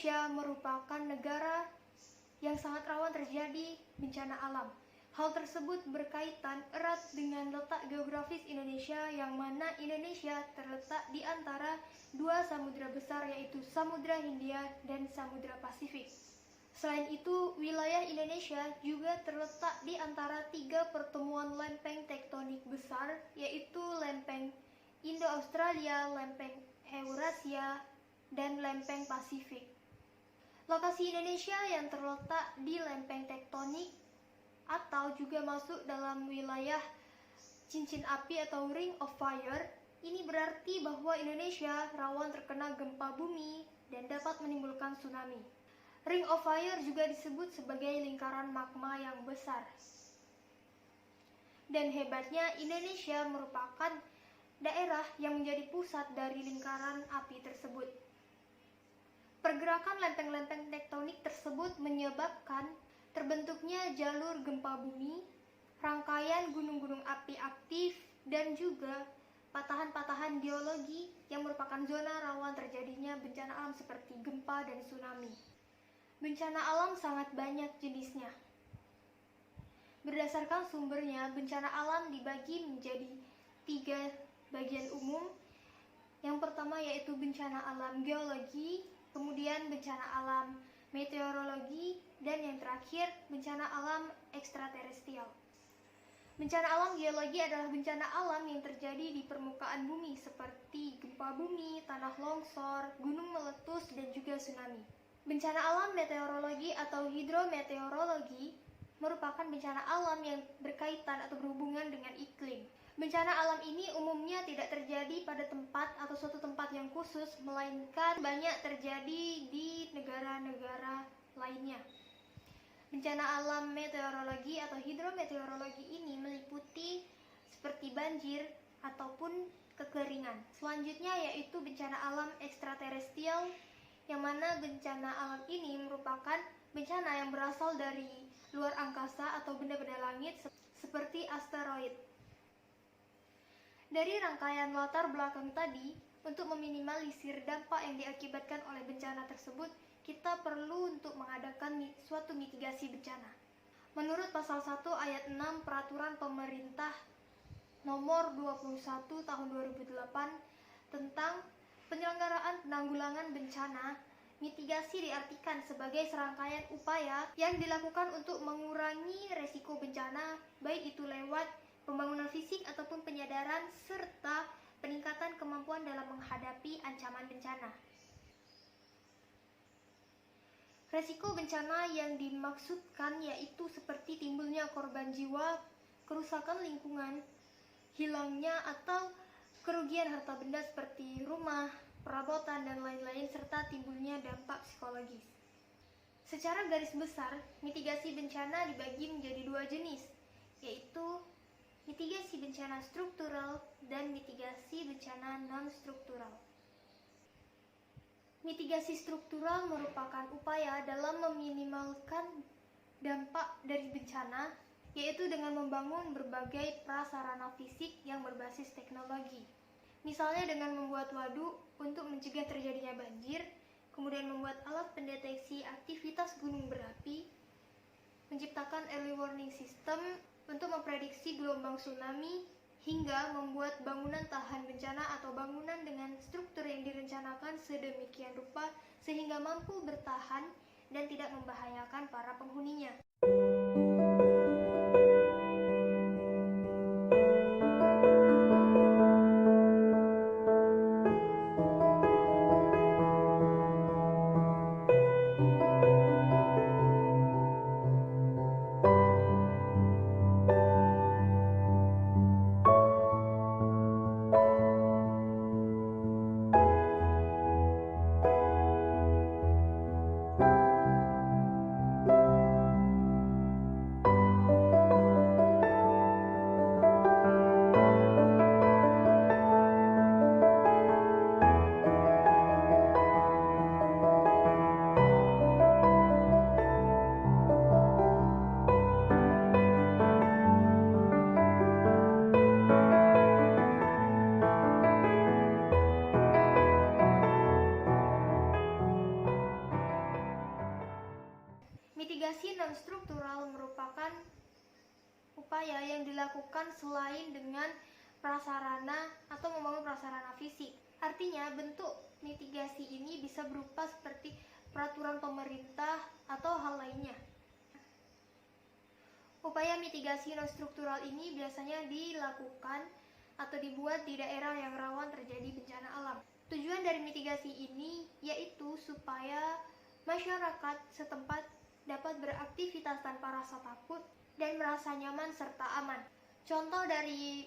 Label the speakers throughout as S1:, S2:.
S1: Indonesia merupakan negara yang sangat rawan terjadi bencana alam. Hal tersebut berkaitan erat dengan letak geografis Indonesia, yang mana Indonesia terletak di antara dua samudra besar, yaitu Samudra Hindia dan Samudra Pasifik. Selain itu, wilayah Indonesia juga terletak di antara tiga pertemuan lempeng tektonik besar, yaitu lempeng Indo-Australia, lempeng Eurasia, dan lempeng Pasifik. Lokasi Indonesia yang terletak di lempeng tektonik atau juga masuk dalam wilayah cincin api atau Ring of Fire, ini berarti bahwa Indonesia rawan terkena gempa bumi dan dapat menimbulkan tsunami. Ring of Fire juga disebut sebagai lingkaran magma yang besar. Dan hebatnya, Indonesia merupakan daerah yang menjadi pusat dari lingkaran api tersebut. Pergerakan lempeng-lempeng tektonik tersebut menyebabkan terbentuknya jalur gempa bumi, rangkaian gunung-gunung api aktif, dan juga patahan-patahan geologi yang merupakan zona rawan terjadinya bencana alam seperti gempa dan tsunami. Bencana alam sangat banyak jenisnya. Berdasarkan sumbernya, bencana alam dibagi menjadi 3 bagian umum. Yang pertama yaitu bencana alam geologi, kemudian bencana alam meteorologi, dan yang terakhir bencana alam ekstraterestrial. Bencana alam geologi adalah bencana alam yang terjadi di permukaan bumi seperti gempa bumi, tanah longsor, gunung meletus, dan juga tsunami. Bencana alam meteorologi atau hidrometeorologi merupakan bencana alam yang berkaitan atau berhubungan dengan iklim. Bencana alam ini umumnya tidak terjadi pada tempat atau suatu tempat yang khusus, melainkan banyak terjadi di negara-negara lainnya. Bencana alam meteorologi atau hidrometeorologi ini meliputi seperti banjir ataupun kekeringan. Selanjutnya yaitu bencana alam ekstraterestrial, yang mana bencana alam ini merupakan bencana yang berasal dari luar angkasa atau benda-benda langit seperti asteroid. Dari rangkaian latar belakang tadi, untuk meminimalisir dampak yang diakibatkan oleh bencana tersebut, kita perlu untuk mengadakan suatu mitigasi bencana. Menurut pasal 1 ayat 6 Peraturan Pemerintah Nomor 21 Tahun 2008 tentang penyelenggaraan penanggulangan bencana, mitigasi diartikan sebagai serangkaian upaya yang dilakukan untuk mengurangi resiko bencana, baik itu lewat pembangunan fisik ataupun penyadaran, serta peningkatan kemampuan dalam menghadapi ancaman bencana. Resiko bencana yang dimaksudkan yaitu seperti timbulnya korban jiwa, kerusakan lingkungan, hilangnya atau kerugian harta benda seperti rumah, perabotan, dan lain-lain, serta timbulnya dampak psikologis. Secara garis besar, mitigasi bencana dibagi menjadi 2 jenis, yaitu mitigasi bencana struktural dan mitigasi bencana non-struktural. Mitigasi struktural merupakan upaya dalam meminimalkan dampak dari bencana, yaitu dengan membangun berbagai prasarana fisik yang berbasis teknologi. Misalnya dengan membuat waduk untuk mencegah terjadinya banjir, kemudian membuat alat pendeteksi aktivitas gunung berapi, menciptakan early warning system untuk memprediksi gelombang tsunami, hingga membuat bangunan tahan bencana atau bangunan dengan struktur yang direncanakan sedemikian rupa sehingga mampu bertahan dan tidak membahayakan para penghuninya. Mitigasi non-struktural merupakan upaya yang dilakukan selain dengan prasarana atau membangun prasarana fisik. Artinya, bentuk mitigasi ini bisa berupa seperti peraturan pemerintah atau hal lainnya. Upaya mitigasi non-struktural ini biasanya dilakukan atau dibuat di daerah yang rawan terjadi bencana alam. Tujuan dari mitigasi ini yaitu supaya masyarakat setempat dapat beraktivitas tanpa rasa takut dan merasa nyaman serta aman. Contoh dari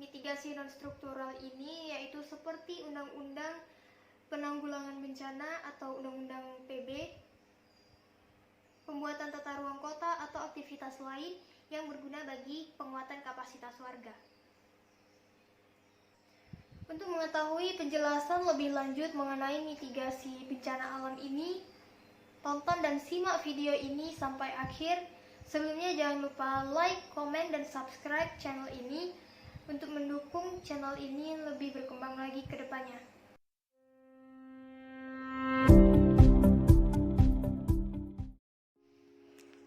S1: mitigasi non-struktural ini yaitu seperti Undang-Undang Penanggulangan Bencana atau Undang-Undang PB, pembuatan tata ruang kota atau aktivitas lain yang berguna bagi penguatan kapasitas warga. Untuk mengetahui penjelasan lebih lanjut mengenai mitigasi bencana alam ini, tonton dan simak video ini sampai akhir. Sebelumnya jangan lupa like, komen, dan subscribe channel ini untuk mendukung channel ini lebih berkembang lagi ke depannya.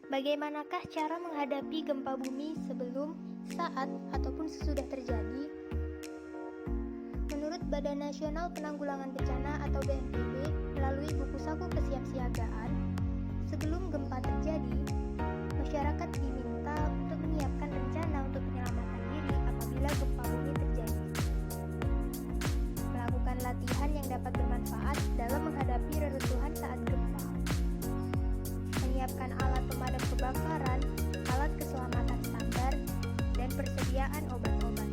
S1: Bagaimanakah cara menghadapi gempa bumi sebelum, saat, ataupun sesudah terjadi? Menurut Badan Nasional Penanggulangan Bencana atau BNPB, melalui buku saku kesiapsiagaan, sebelum gempa terjadi, masyarakat diminta untuk menyiapkan rencana untuk penyelamatan diri apabila gempa bumi terjadi. Melakukan latihan yang dapat bermanfaat dalam menghadapi reruntuhan saat gempa. Menyiapkan alat pemadam kebakaran, alat keselamatan standar, dan persediaan obat-obat.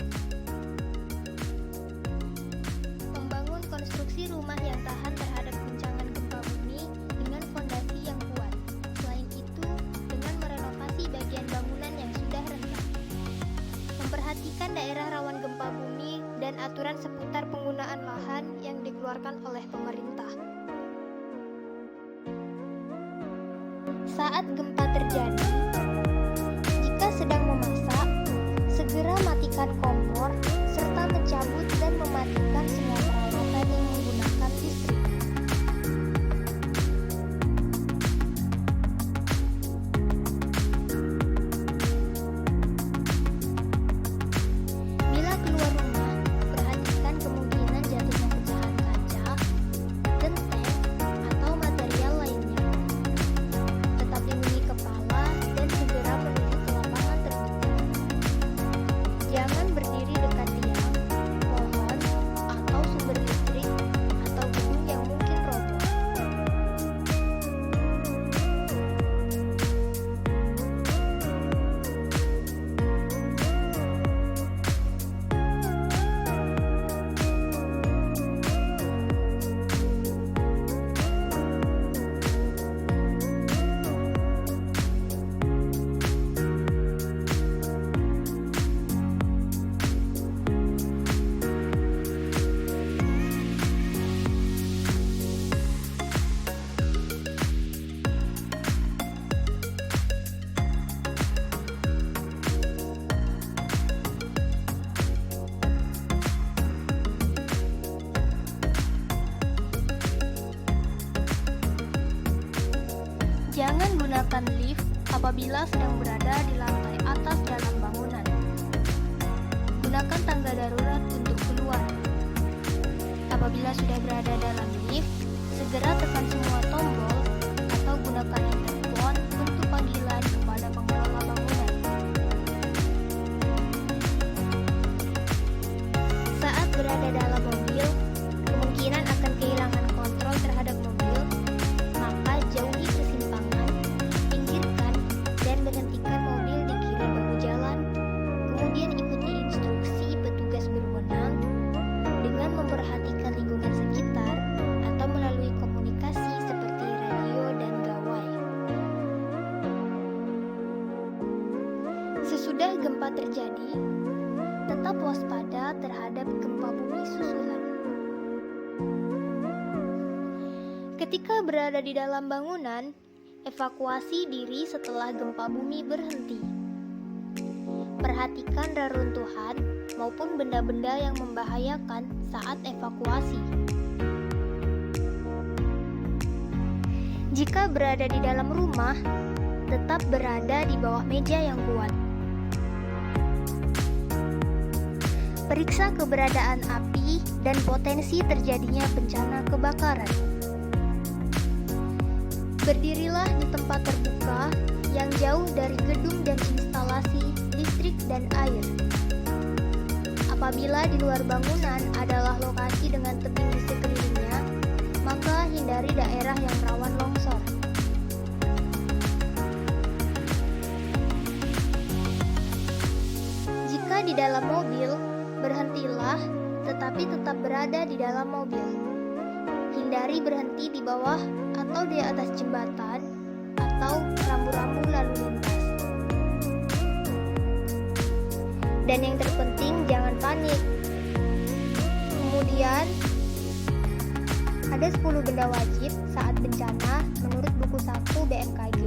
S1: Membangun konstruksi rumah yang tahan terhadap guncangan gempa bumi dengan fondasi yang kuat. Selain itu, dengan merenovasi bagian bangunan yang sudah rentan. Memperhatikan daerah rawan gempa bumi dan aturan seputar penggunaan lahan yang dikeluarkan oleh pemerintah. Saat gempa terjadi, jika sedang memasak, segera matikan kompor serta mencabut dan mematikan semua peralatan yang menggunakan listrik. Bila keluar rumah, perhatikan kemungkinan jatuhnya pecahan kaca, genteng, atau material lainnya. Tetap lindungi kepala dan segera menuju ke lapangan terdekat. Jangan berdiri dekat tiang, pohon, atau sumber listrik, atau gedung yang mungkin roboh. Jangan gunakan lift apabila sedang berada di lantai atas dalam bangunan. Gunakan tangga darurat untuk keluar. Apabila sudah berada dalam lift, segera tekan semua tombol atau gunakan intercom untuk panggilan kepada pengelola bangunan. Saat berada dalam mobil, kemungkinan akan kehilangan kontrol terhadap mobil, maka jauhi persimpangan, pinggirkan, dan berhentikan mobil di kiri bahu jalan. Kemudian ikuti instruksi petugas berwenang dengan memperhatikan lingkungan sekitar atau melalui komunikasi seperti radio dan gawai. Sesudah gempa terjadi, tetap waspada terhadap gempa bumi susulan. Ketika berada di dalam bangunan, evakuasi diri setelah gempa bumi berhenti. Perhatikan reruntuhan maupun benda-benda yang membahayakan saat evakuasi. Jika berada di dalam rumah, tetap berada di bawah meja yang kuat. Periksa keberadaan api dan potensi terjadinya bencana kebakaran. Berdirilah di tempat terbuka yang jauh dari gedung dan instalasi listrik dan air. Apabila di luar bangunan adalah lokasi dengan tebing di sekelilingnya, maka hindari daerah yang rawan longsor. Jika di dalam mobil, berhentilah tetapi tetap berada di dalam mobil. Hindari berhenti di bawah atau di atas jembatan atau rambu-rambu lalu lintas. Dan yang terpenting, jangan panik. Kemudian, ada 10 benda wajib saat bencana menurut buku 1 BMKG.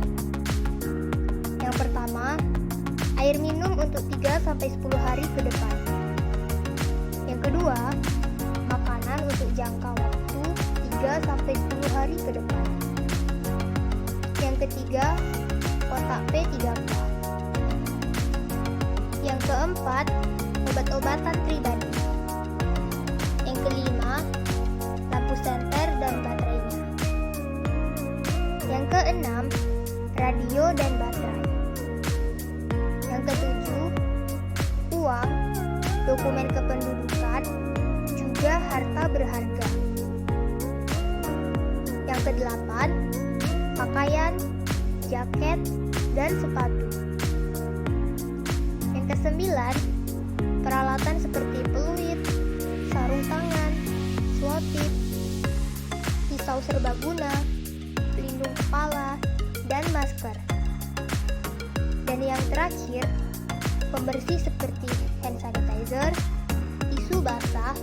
S1: Yang pertama, air minum untuk 3-10 hari ke depan. Yang kedua, makanan untuk jangka waktu 3-10 hari ke depan. Yang ketiga, kotak P3K. Yang keempat, obat-obatan pribadi. Yang kelima, lampu senter dan baterainya. Yang keenam, radio dan baterai. Yang ketujuh, uang, dokumen kependudukan, juga harta berharga. Yang kedelapan, pakaian, jaket, dan sepatu. Yang kesembilan, peralatan seperti peluit, sarung tangan, swatip, pisau serbaguna, pelindung kepala, dan masker. Dan yang terakhir, pembersih seperti hand sanitizer, tisu basah,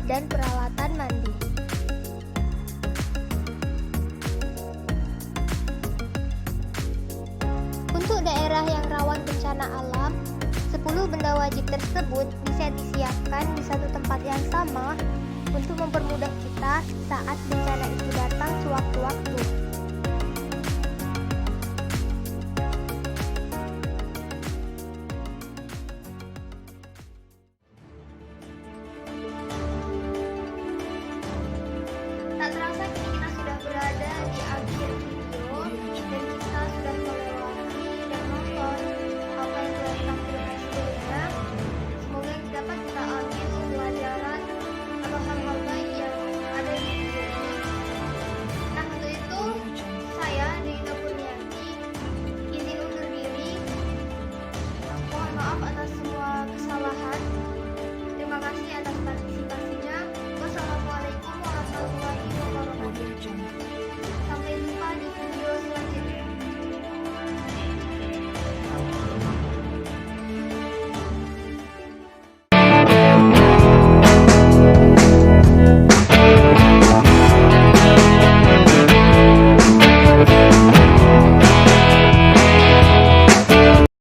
S1: dan peralatan mandi. Untuk daerah yang rawan bencana alam, 10 benda wajib tersebut bisa disiapkan di satu tempat yang sama untuk mempermudah kita saat bencana itu datang sewaktu-waktu.